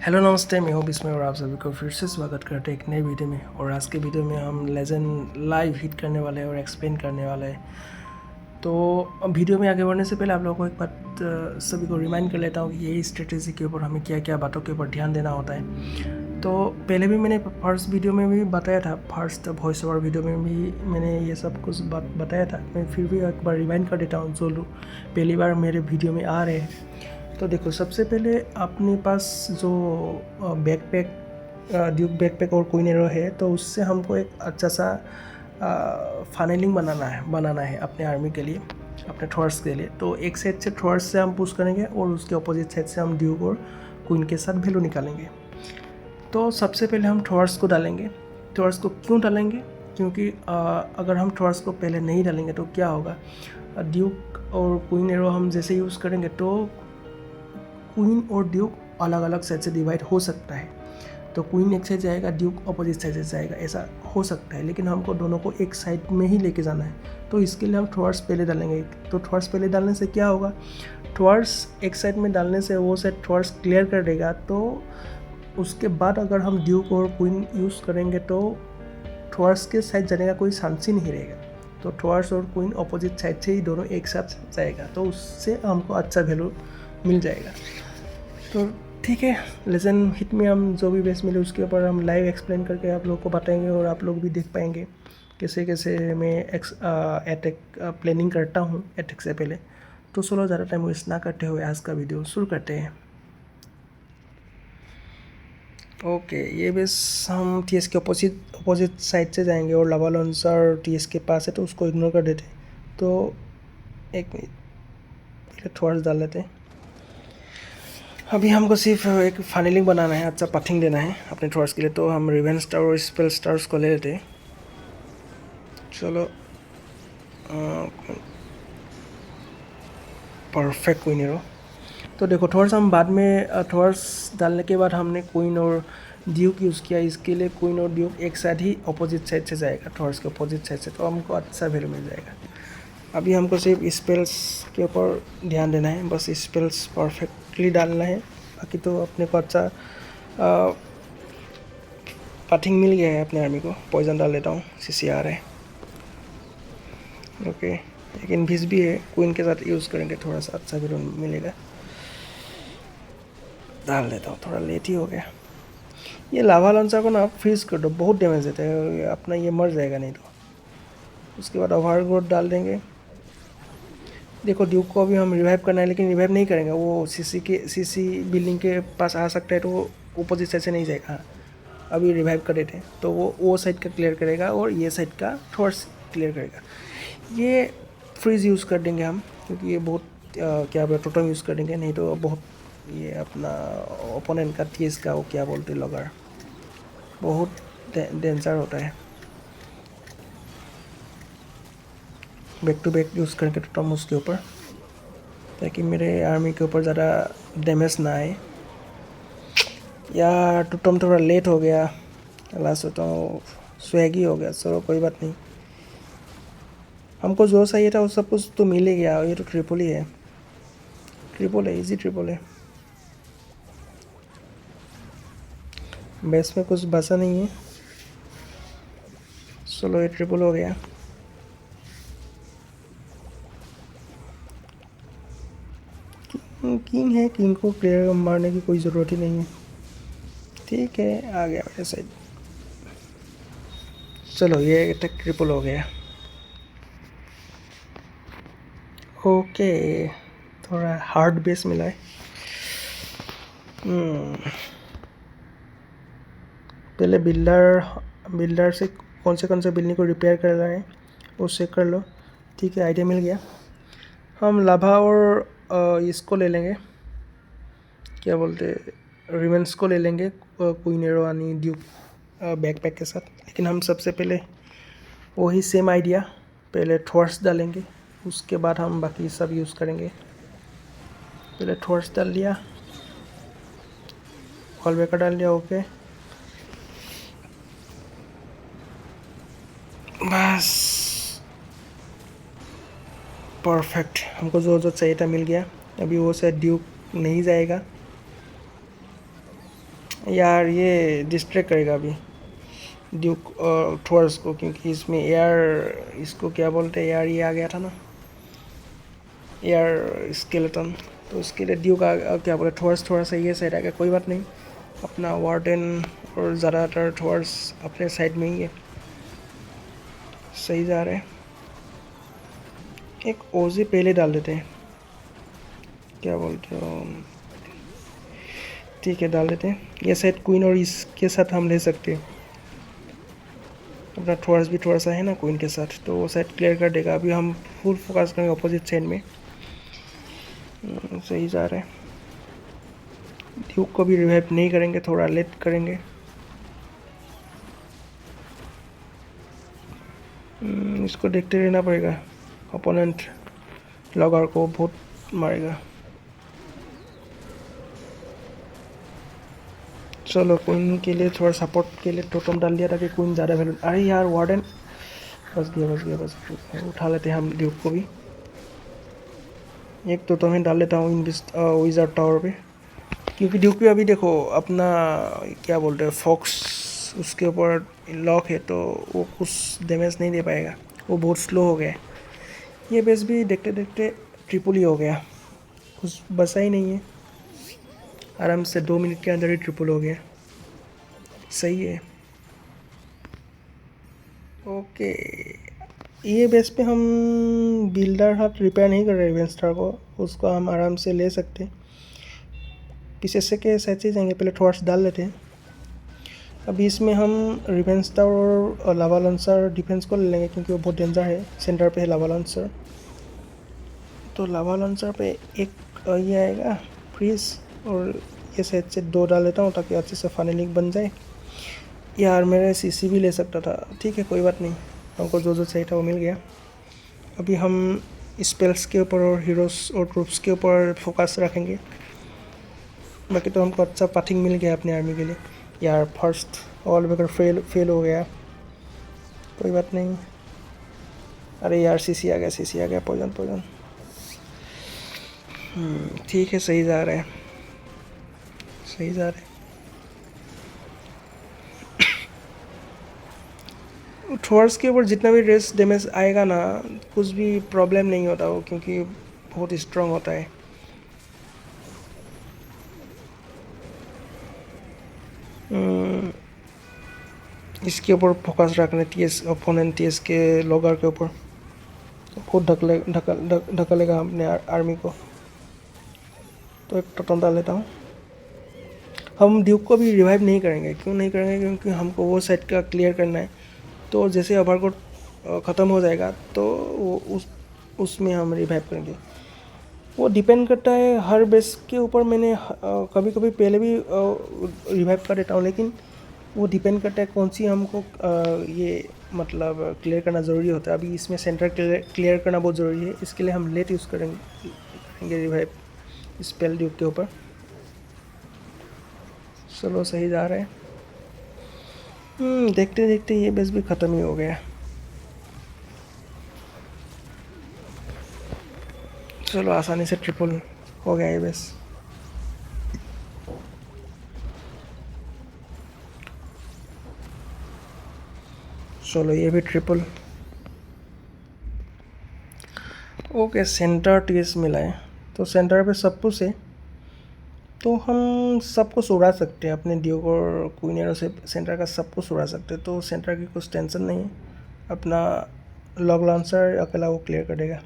Hello नमस्ते, मैं हूँ बिस्मय और आप सभी को फिर से स्वागत करते हैं एक नई वीडियो में। और आज के वीडियो में हम लेजेंड लाइव हिट करने वाले हैं और एक्सप्लेन करने वाले हैं। तो वीडियो में आगे बढ़ने से पहले आप लोगों को एक बात सभी को रिमाइंड कर लेता हूँ कि यही स्ट्रेटेजी के ऊपर हमें क्या क्या बातों के ऊपर ध्यान देना होता है। तो पहले भी मैंने फर्स्ट वीडियो में भी बताया था, फर्स्ट वॉइस ओवर वीडियो में भी मैंने ये सब कुछ बात बताया था। मैं फिर भी एक बार रिमाइंड कर देता हूँ जो लोग पहली बार मेरे वीडियो में आ रहे हैं। तो देखो, सबसे पहले अपने पास जो बैकपैक ड्यूक बैकपैक और क्वीन एरो है, तो उससे हमको एक अच्छा सा फनेलिंग बनाना है अपने आर्मी के लिए, अपने थॉर्स के लिए। तो एक साइड से थॉर्स से हम पुश करेंगे और उसके अपोजिट साइड से हम ड्यूक और क्वीन के साथ वैल्यू निकालेंगे। तो सबसे पहले हम थॉर्स को डालेंगे। थॉर्स को क्यों डालेंगे? क्योंकि अगर हम थॉर्स को पहले नहीं डालेंगे तो क्या होगा, ड्यूक और क्वीन एरो हम जैसे यूज़ करेंगे तो क्वीन और ड्यूक अलग अलग साइड से डिवाइड हो सकता है। तो क्वीन एक साइड जाएगा, ड्यूक अपोजिट साइड से जाएगा, ऐसा हो सकता है। लेकिन हमको दोनों को एक साइड में ही लेके जाना है, तो इसके लिए हम थॉर्स पहले डालेंगे। तो थॉर्स पहले डालने से क्या होगा, थॉर्स एक साइड में डालने से वो साइड थॉर्स क्लियर कर देगा। तो उसके बाद अगर हम ड्यूक और क्वीन यूज़ करेंगे तो थॉर्स के साइड जाने का कोई चांस ही नहीं रहेगा। तो थॉर्स और क्वीन अपोजिट साइड से ही दोनों एक साथ जाएगा, तो उससे हमको अच्छा वैल्यू मिल जाएगा। तो ठीक है, लेजेंड हिट में हम जो भी बेस मिले उसके ऊपर हम लाइव एक्सप्लेन करके आप लोगों को बताएंगे और आप लोग भी देख पाएंगे कैसे कैसे मैं अटैक प्लानिंग करता हूँ अटैक से पहले। तो चलो ज़्यादा टाइम वेस्ट ना करते हुए आज का वीडियो शुरू करते हैं। ओके, ये बेस हम टीएस के अपोजिट साइड से जाएंगे और लावा लॉन्चर टीएस के पास है तो उसको इग्नोर कर देते हैं। तो एक मिनट पहले थोड़ा डाल लेते हैं। अभी हमको सिर्फ एक फनेलिंग बनाना है, अच्छा पथिंग देना है अपने थॉर्स के लिए। तो हम रिवेन स्टार और स्पेल स्टार्स को ले लेते हैं। चलो, परफेक्ट क्वीन एरो। तो देखो, थॉर्स हम बाद में थॉर्स डालने के बाद हमने क्वीन और ड्यूक यूज़ किया। इसके लिए क्वीन और ड्यूक एक साथ ही अपोजिट साइड से जाएगा, थॉर्स के अपोजिट साइड से, तो हमको अच्छा वैल्यू मिल जाएगा। अभी हमको सिर्फ स्पेल्स के ऊपर ध्यान देना है, बस स्पेल्स परफेक्टली डालना है। बाकी तो अपने को अच्छा पाथिंग मिल गया है अपने आर्मी को। पॉइजन डाल लेता हूँ, CCR है। ओके, एक इनविज भी है, क्वीन के साथ यूज़ करेंगे थोड़ा सा अच्छा भी मिलेगा। डाल देता हूँ, थोड़ा लेट ही हो गया। ये लावा लॉन्चर को ना आप फ्रीज कर दो, बहुत डैमेज देता है अपना, ये मर जाएगा नहीं तो। उसके बाद ओवर ग्रोथ डाल देंगे। देखो, ड्यूक को भी हम रिवाइव करना है, लेकिन रिवाइव नहीं करेंगे, वो सीसी बिल्डिंग के पास आ सकता है, तो वो अपोजिट साइड से नहीं जाएगा। हाँ, अभी रिवाइव कर देते हैं तो वो साइड का क्लियर करेगा और ये साइड का थोर्स क्लियर करेगा। ये फ्रीज यूज़ कर देंगे हम, क्योंकि ये बहुत क्या बोलते टोटम यूज़ कर देंगे, नहीं तो बहुत ये अपना ओपोनेंट का टीएस का वो क्या बोलते लगर बहुत डेंजर होता है। बैक टू बैक यूज़ करके टोटम उसके ऊपर, ताकि मेरे आर्मी के ऊपर ज़्यादा डैमेज ना आए। यार, टोटम थोड़ा लेट हो गया, लास्ट तो स्वैगी हो गया। चलो कोई बात नहीं, हमको जो चाहिए था वो सब कुछ तो मिल ही गया। ये तो ट्रिपल ही है, ट्रिपल है, इजी ट्रिपल है। बेस में कुछ बचा नहीं है। चलो, ये ट्रिपल हो गया। किंग है, किंग को क्लियर मारने की कोई ज़रूरत ही नहीं है। ठीक है, आ गया मेरे साइड। चलो, ये अटैक ट्रिपल हो गया। ओके, थोड़ा हार्ड बेस मिला है। पहले बिल्डर से कौन से बिल्डिंग को रिपेयर कर रहा है वो चेक कर लो। ठीक है, आइडिया मिल गया। हम लाभा और इसको ले लेंगे, क्या बोलते, रिमेंस को ले लेंगे, क्वीन एरो आनी ड्यूक बैकपैक के साथ। लेकिन हम सबसे पहले वही सेम आइडिया, पहले थॉर्स डालेंगे, उसके बाद हम बाकी सब यूज़ करेंगे। पहले थॉर्स डाल लिया, वॉल ब्रेकर डाल लिया। ओके, बस परफेक्ट, हमको जो चाहिए था मिल गया। अभी वो शायद ड्यूक नहीं जाएगा, यार ये डिस्ट्रैक्ट करेगा अभी ड्यूक और थॉर्स को, क्योंकि इसमें एयर, इसको क्या बोलते हैं यार, ये आ गया था ना एयर स्केलेटन, तो उसके लिए ड्यूक क्या बोले थॉर्स थोड़ा सा ये साइड आ गया। कोई बात नहीं, अपना वार्डन और ज़्यादातर थॉर्स अपने साइड में ही है, सही जा रहे हैं। एक ओजी पहले डाल देते हैं, क्या बोलते हो, ठीक है डाल देते हैं। ये साइड क्वीन और इसके साथ हम ले सकते हैं, अपना थॉर्स भी थोड़ा सा है ना क्वीन के साथ, तो वो साइड क्लियर कर देगा। अभी हम फुल फोकस करेंगे अपोजिट साइड में। सही जा रहा है। ड्यूक को भी रिवाइव नहीं करेंगे, थोड़ा लेट करेंगे। इसको देखते रहना पड़ेगा, ओपोनेंट लॉगर को बहुत मारेगा। चलो क्वीन के लिए थोड़ा सपोर्ट के लिए टोटम डाल दिया ताकि क्वीन ज़्यादा वैल्यू। अरे यार वार्डन बस गया बस गया बस, उठा लेते हैं हम ड्यूक को भी। एक तो मैं डाल लेता हूँ इन विज़ार्ड टावर पे, क्योंकि ड्यूक भी अभी देखो अपना क्या बोलते हैं फॉक्स उसके ऊपर लॉक है, तो वो कुछ डैमेज नहीं दे पाएगा, वो बहुत स्लो हो गया है। ये बेस भी देखते देखते ट्रिपल ही हो गया, कुछ बचा ही नहीं है, आराम से 2 मिनट के अंदर ही ट्रिपल हो गया। सही है। ओके, ये बेस पे हम बिल्डर हाथ रिपेयर नहीं कर रहे इवेंस्टार को, उसको हम आराम से ले सकते हैं। पीछे से के साइड से जाएंगे, पहले थॉर्स डाल लेते हैं। अभी इसमें हम रिवेंस्टार और लावा लॉन्चर डिफेंस को ले लेंगे, क्योंकि वो बहुत डेंजर है। सेंटर पे है लावा लॉन्चर, तो लावा लॉन्चर पे एक ये आएगा फ्रीज, और ये साइड से 2 डाल लेता हूँ ताकि अच्छे से फाइनलिंग बन जाए। यार मेरे सीसी भी ले सकता था, ठीक है कोई बात नहीं, हमको जो जो चाहिए था वो मिल गया। अभी हम स्पेल्स के ऊपर और हीरोज़ और ट्रूप्स के ऊपर फोकस रखेंगे। बाकी तो हमको अच्छा पाथिंग मिल गया अपने आर्मी के लिए। यार फर्स्ट ऑल वगैरह फेल हो गया, कोई बात नहीं। अरे यार सीसी आ गया, सीसी आ गया, पॉइजन पॉइजन। ठीक है, सही जा रहा है, सही जा रहा है। थॉर्स के ऊपर जितना भी रेस डैमेज आएगा ना, कुछ भी प्रॉब्लम नहीं होता वो, क्योंकि बहुत स्ट्रांग होता है। इसके ऊपर फोकस रखना, टीएस ओपोनेंट टीएस के लॉगर के ऊपर बहुत ढकलेगा अपने आर्मी को। तो एक टोटम डाल लेता हूँ। हम ड्यूक को भी रिवाइव नहीं करेंगे, क्यों नहीं करेंगे, क्योंकि हमको वो साइड का क्लियर करना है। तो जैसे ओवरकोट ख़त्म हो जाएगा तो वो उसमें हम रिवाइव करेंगे। वो डिपेंड करता है हर बेस के ऊपर। मैंने कभी कभी पहले भी रिवाइव कर देता हूँ, लेकिन वो डिपेंड करता है कौन सी हमको ये मतलब क्लियर करना ज़रूरी होता है। अभी इसमें सेंटर क्लियर करना बहुत ज़रूरी है, इसके लिए हम लेट यूज़ करेंगे रिवाइव स्पेल ड्यूब के ऊपर। चलो सही जा रहा है। देखते देखते ये बेस भी ख़त्म ही हो गया। चलो आसानी से ट्रिपल हो गया ये बेस। चलो ये भी ट्रिपल। ओके, सेंटर टीएस मिला है, तो सेंटर पे सब कुछ है, तो हम सब कुछ उड़ा सकते हैं अपने ड्यूक और क्वीन से। सेंटर का सब कुछ उड़ा सकते हैं, तो सेंटर की कुछ टेंशन नहीं है। अपना लॉग लॉन्चर अकेला वो क्लियर कर देगा।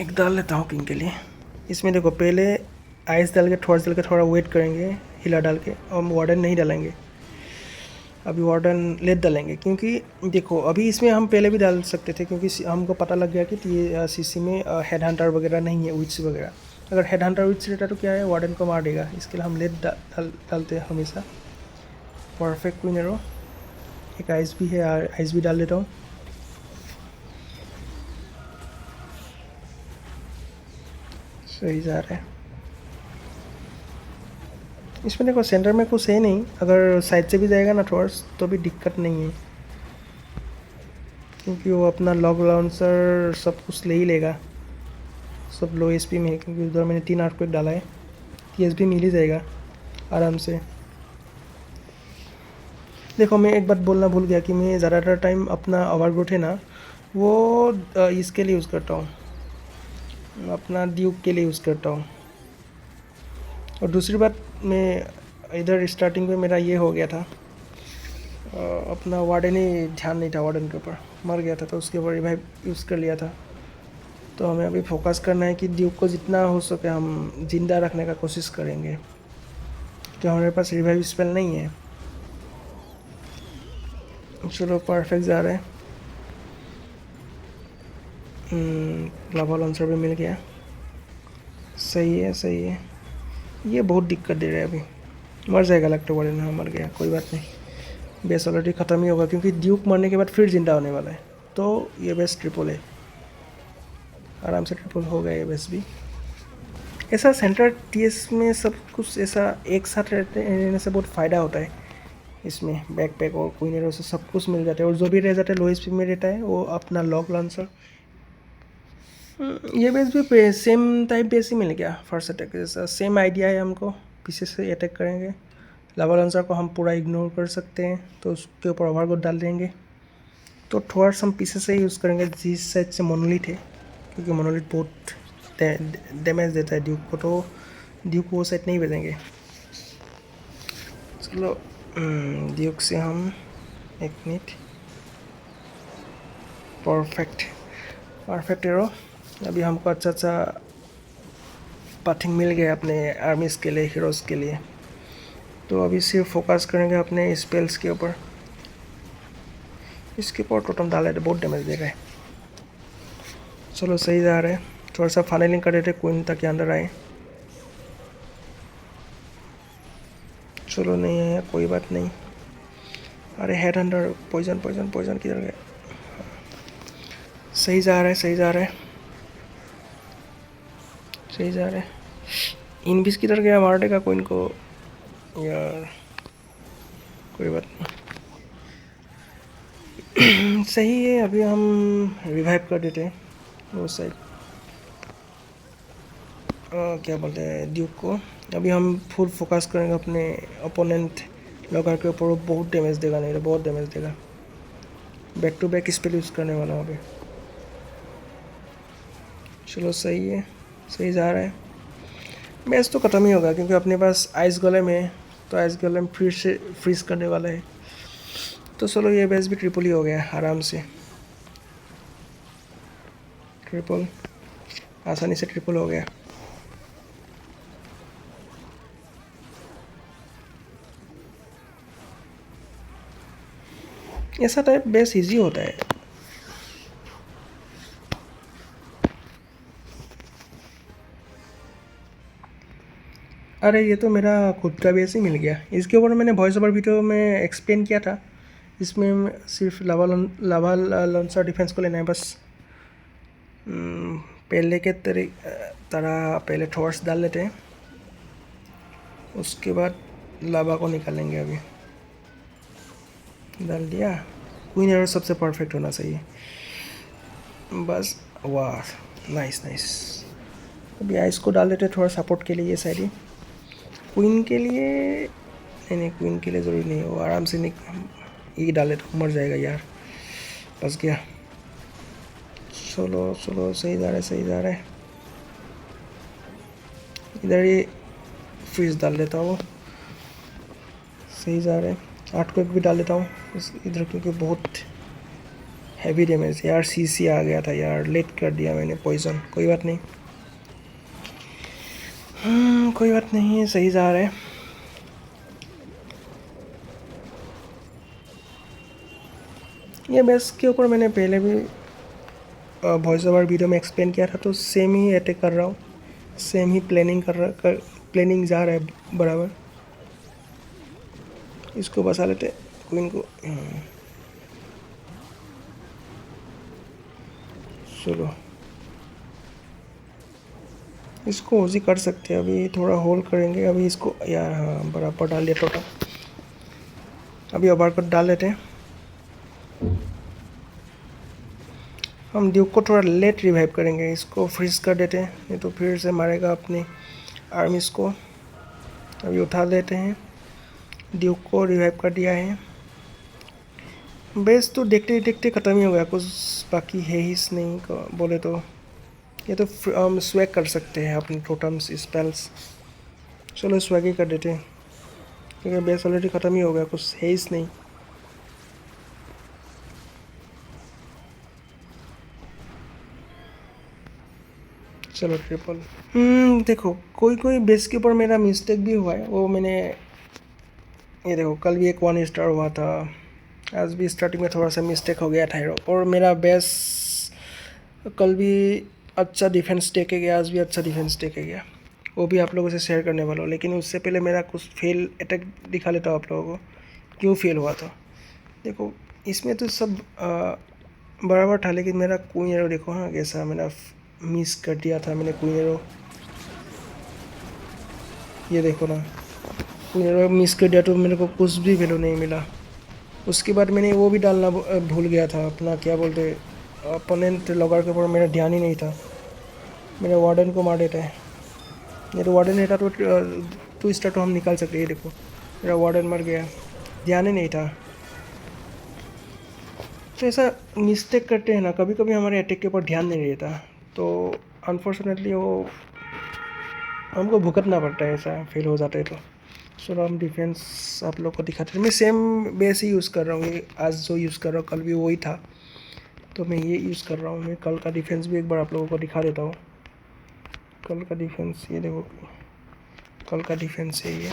एक डाल लेता हूँ किंग के लिए। इसमें देखो पहले आइस डाल के थोड़ा वेट करेंगे हिला डाल के, और वार्डन नहीं डालेंगे। अभी वार्डन लेट डालेंगे, क्योंकि देखो अभी इसमें हम पहले भी डाल सकते थे, क्योंकि हमको पता लग गया कि ये सीसी में हेड हंटर वगैरह नहीं है, विच वगैरह। अगर हेड हंटर विच रहता तो क्या है, वार्डन को मार देगा। इसके लिए हम लेट डालते हैं हमेशा। Perfect queen arrow. एक आइस भी है, आइस भी डाल देता हूँ। सही जा रहा है। इसमें देखो सेंटर में कुछ है नहीं, अगर साइड से भी जाएगा ना थॉर्स तो भी दिक्कत नहीं है, क्योंकि वो अपना लॉग लॉन्चर सब कुछ ले ही लेगा। सब लो एसपी में है, क्योंकि उधर मैंने 3 आर्टक्वेक डाला है, टीएस भी मिल ही जाएगा। आराम से। देखो मैं एक बात बोलना भूल गया कि मैं ज़्यादातर टाइम अपना ओवरग्रोथ है ना वो इसके लिए यूज़ करता हूँ, अपना ड्यूक के लिए यूज़ करता हूँ। और दूसरी बात, मैं इधर स्टार्टिंग में मेरा ये हो गया था, अपना वार्डन ही ध्यान नहीं था, वार्डन के ऊपर मर गया था तो उसके ऊपर रिवाइव यूज़ कर लिया था। तो हमें अभी फोकस करना है कि ड्यूक को जितना हो सके हम ज़िंदा रखने का कोशिश करेंगे, तो हमारे पास रिवाइव स्पेल नहीं है। चलो परफेक्ट जा रहे हैं। लावा लॉन्चर भी मिल गया, सही है सही है। ये बहुत दिक्कत दे रहा है, अभी मर जाएगा लगता है वार्डन। हाँ मर गया, कोई बात नहीं, बेस ऑलरेडी ख़त्म ही होगा क्योंकि ड्यूक मरने के बाद फिर जिंदा होने वाला है। तो ये बेस ट्रिपल है, आराम से ट्रिपल हो गया ये बेस भी। ऐसा सेंटर टीएस में सब कुछ ऐसा एक साथ रहने से बहुत फ़ायदा होता है। इसमें बैकपैक और क्वीन एरो से सब कुछ मिल जाता है, और जो भी रह जाता है लो एचपी में रहता है वो अपना लॉक लॉन्चर। ये बेस भी सेम टाइप बेस ही मिल गया, फर्स्ट अटैक जैसा सेम आइडिया है हमको। पीछे से अटैक करेंगे, लावा लॉन्चर को हम पूरा इग्नोर कर सकते हैं तो उसके ऊपर ओवरगोड डाल देंगे। तो थोड़ा सा हम पीछे से यूज़ करेंगे जिस साइड से मोनोलिथ है, क्योंकि मोनोलिथ बहुत डैमेज देता है ड्यूक को, तो ड्यूक वो साइड नहीं भेजेंगे। चलो ड्यूक से हम एक मिनट, परफेक्ट एरो। अभी हमको अच्छा पाथिंग मिल गया अपने आर्मीज़ के लिए, हीरोज़ के लिए। तो अभी सिर्फ फोकस करेंगे अपने स्पेल्स के ऊपर। इसके ऊपर टोटम डाले तो बहुत डैमेज दे रहा है। चलो सही जा रहा है, थोड़ा सा फाइनलिंग कर देते क्वीन तक के अंदर आए। चलो नहीं है कोई बात नहीं। अरे हेड अंडर पॉइजन किधर गया। सही जा रहा है इनविस किधर गया, मार देगा कोइन को यार, कोई बात नहीं। सही है, अभी हम रिवाइव कर देते हैं वो साइड, क्या बोलते हैं ड्यूक को। अभी हम फुल फोकस करेंगे अपने ओपोनेंट लॉकर के ऊपर, बहुत डैमेज देगा, नहीं तो बहुत डैमेज देगा। Back to back spell use करने वाला हूँ अभी। चलो सही है, सही जा रहा है। मैच तो ख़त्म ही होगा क्योंकि अपने पास आइस गोलेम में, तो आइस गोलेम फिर से फ्रीज करने वाला है। तो चलो ये मैच भी ट्रिपल ही हो गया आराम से, ट्रिपल आसानी से ट्रिपल हो गया। ऐसा टाइप बेस इजी होता है। अरे ये तो मेरा खुद का बेस ही मिल गया। इसके ऊपर मैंने वॉइस ओवर वीडियो में एक्सप्लेन किया था। इसमें सिर्फ लावा लॉन्चर डिफेंस को लेना है बस। पहले के तरह पहले थॉर्स डाल लेते हैं, उसके बाद लावा को निकालेंगे। अभी डाल दिया, क्वीन एरो सबसे परफेक्ट होना चाहिए बस। वाह नाइस। अभी आइस को डाल देते हैं थोड़ा सपोर्ट के लिए, ये साइड ही क्वीन के लिए। नहीं क्वीन के लिए ज़रूरी नहीं, वो आराम से ये डाले तो मर जाएगा यार, बस गया। चलो सही जा रहा है। इधर ये फ्रीज डाल देता हूँ, सही जा रहा है। 8 को एक भी डाल देता हूँ इधर, क्योंकि बहुत हैवी डैमेज यार। सीसी आ गया था यार, लेट कर दिया मैंने पॉइजन। कोई बात नहीं, कोई बात नहीं, सही जा रहा है। ये बेस के ऊपर मैंने पहले भी वॉइस ओवर वीडियो में एक्सप्लेन किया था, तो सेम ही अटैक कर रहा हूँ, सेम ही प्लानिंग जा रहा है बराबर। इसको बसा लेते क्वीन को। चलो इसको ओजी कर सकते हैं, अभी थोड़ा होल्ड करेंगे। अभी इसको यार हाँ बराबर डाल दिया टोटल। अभी ओवरकट डाल लेते हैं। हम ड्यूक को थोड़ा लेट रिवाइव करेंगे, इसको फ्रीज कर देते हैं, नहीं तो फिर से मारेगा अपनी आर्मीज़ को। अभी उठा लेते हैं। ड्यूक को रिवाइव कर दिया है। बेस तो देखते देखते ख़त्म ही हो गया, कुछ बाकी है ही नहीं बोले तो। ये तो हम स्वैग कर सकते हैं अपने टोटम्स स्पेल्स। चलो स्वैग ही कर देते हैं क्योंकि बेस ऑलरेडी ख़त्म ही हो गया, कुछ है ही नहीं। चलो ट्रिपल। देखो कोई कोई बेस के ऊपर मेरा मिस्टेक भी हुआ है, वो मैंने ये देखो कल भी एक 1 स्टार हुआ था, आज भी स्टार्टिंग में थोड़ा सा मिस्टेक हो गया था। और मेरा बेस कल भी अच्छा डिफेंस टेके गया, आज भी अच्छा डिफेंस टेके गया, वो भी आप लोगों से शेयर करने वाला हूँ। लेकिन उससे पहले मेरा कुछ फेल अटैक दिखा लेता हूँ आप लोगों को, क्यों फेल हुआ था। देखो इसमें तो सब बराबर था, लेकिन मेरा क्वीन एरो देखो, हाँ कैसा मेरा मिस कर दिया था मैंने क्वीन एरो। ये देखो ना, क्वीन एरो मिस कर दिया तो मेरे को कुछ भी वैल्यू नहीं मिला। उसके बाद मैंने वो भी डालना भूल गया था, अपना क्या बोलते अपोनेंट लॉगर के ऊपर मेरा ध्यान ही नहीं था। मेरे वार्डन को मार देता है, ये तो वार्डन रहता तो 2 स्टार तो हम निकाल सकते। ये देखो मेरा वार्डन मर गया, ध्यान ही नहीं था। तो ऐसा मिस्टेक करते हैं ना, कभी कभी हमारे अटैक के ऊपर ध्यान नहीं रहता, तो अनफॉर्चुनेटली वो हमको भुगतना पड़ता है, ऐसा फेल हो जाता है तो। चलो हम डिफेंस आप लोग को दिखाते हैं। मैं सेम बेस ही यूज़ कर रहा हूँ, ये आज जो यूज़ कर रहा हूँ कल भी वही था, तो मैं ये यूज़ कर रहा हूँ। मैं कल का डिफेंस भी एक बार आप लोगों को दिखा देता हूँ। कल का डिफेंस ये देखो, कल का डिफेंस है ये,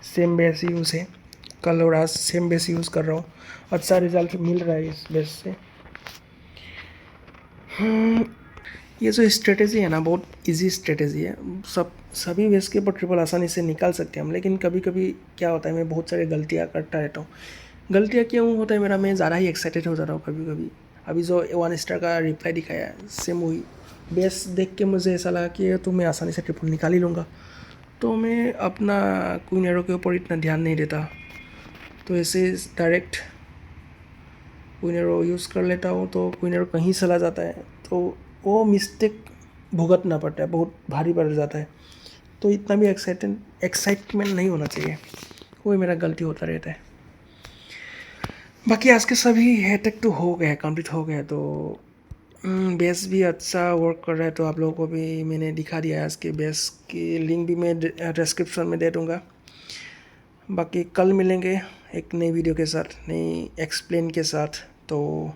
सेम बेस यूज़ है, कल और आज सेम बेस यूज़ कर रहा हूँ। अच्छा रिजल्ट मिल रहा है इस बेस से। ये जो स्ट्रेटेजी है ना, बहुत इजी स्ट्रेटेजी है। सभी बेस के ऊपर ट्रिपल आसानी से निकाल सकते हैं हम, लेकिन कभी कभी क्या होता है मैं बहुत सारी गलतियाँ करता रहता हूँ। गलतियाँ क्यों होता है मेरा, मैं ज़्यादा ही एक्साइटेड हो जाता हूँ कभी कभी। अभी जो 1 स्टार का रिप्लाई दिखाया सेम वही बेस देख के मुझे ऐसा लगा कि तो मैं आसानी से ट्रिपल निकाल ही लूँगा, तो मैं अपना क्वीन एरो के ऊपर इतना ध्यान नहीं देता, तो ऐसे डायरेक्ट क्वीन एरो यूज़ कर लेता हूँ, तो क्वीन एरो कहीं चला जाता है, तो वो मिस्टेक भुगतना पड़ता है, बहुत भारी पड़ जाता है। तो इतना भी एक्साइटमेंट नहीं होना चाहिए, वही मेरा गलती होता रहता है। बाकी आज के सभी अटैक तो हो गया, कंप्लीट हो गया, तो बेस भी अच्छा वर्क कर रहा है, तो आप लोगों को भी मैंने दिखा दिया है। आज के बेस की लिंक भी मैं डिस्क्रिप्शन में दे दूँगा। बाकी कल मिलेंगे एक नई वीडियो के साथ, नई एक्सप्लेन के साथ। तो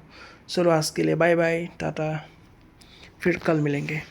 चलो आज के लिए बाय बाय, टाटा, फिर कल मिलेंगे।